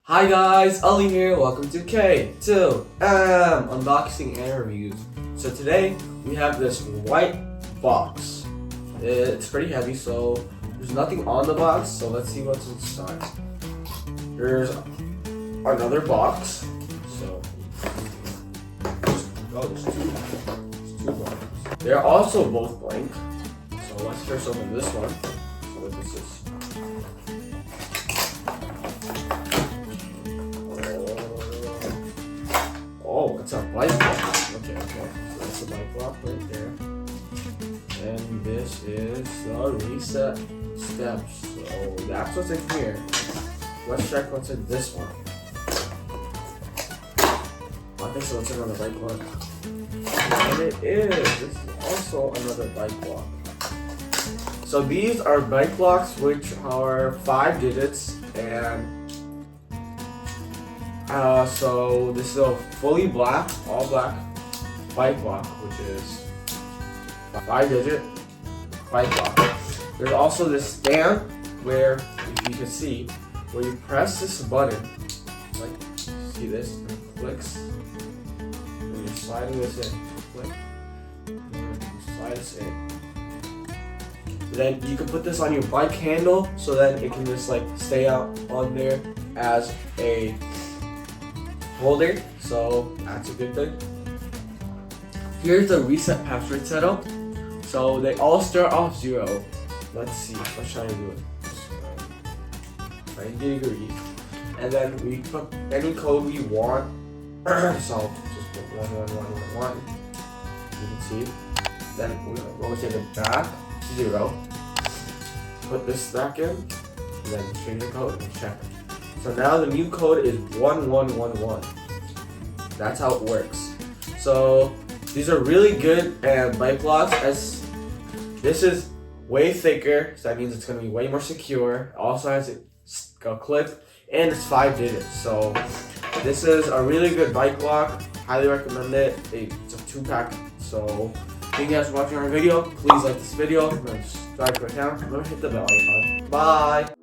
Hi guys, Ali here. Welcome to K2M Unboxing and Reviews. So today we have this white box. It's pretty heavy, so there's nothing on the box. So let's see what's inside. There's another box. So there's two boxes. They're also both blank. So let's first open this one. So what this is. Oh, it's a bike block. Okay. So that's a bike block right there. And this is the reset steps. So that's what's in here. Let's check what's in this one. Okay, so it's another bike block. And it is. This is also another bike block. So these are bike blocks which are 5 digits and so this is a fully black, all black bike block, which is a 5-digit bike block. There's also this stand where, if you can see, where you press this button, like, see this, and it clicks, and you're sliding this in, click, and you slide this in. Then you can put this on your bike handle, so then it can just like stay out on there as a holder, so that's a good thing. Here's the reset password setup. So they all start off 0. Let's see, let's try to do it. 90 degrees. And then we put any code we want. So just put 1111. You can see. Then we're gonna rotate it back to 0. Put this back in. And then change the code and check it. So now the new code is 1111. That's how it works. So these are really good bike blocks, as this is way thicker, so that means it's gonna be way more secure. Also has a clip and it's 5 digits. So this is a really good bike block. Highly recommend it. It's a 2-pack. So thank you guys for watching our video. Please like this video. Remember to subscribe to our channel. Remember to hit the bell icon. Bye.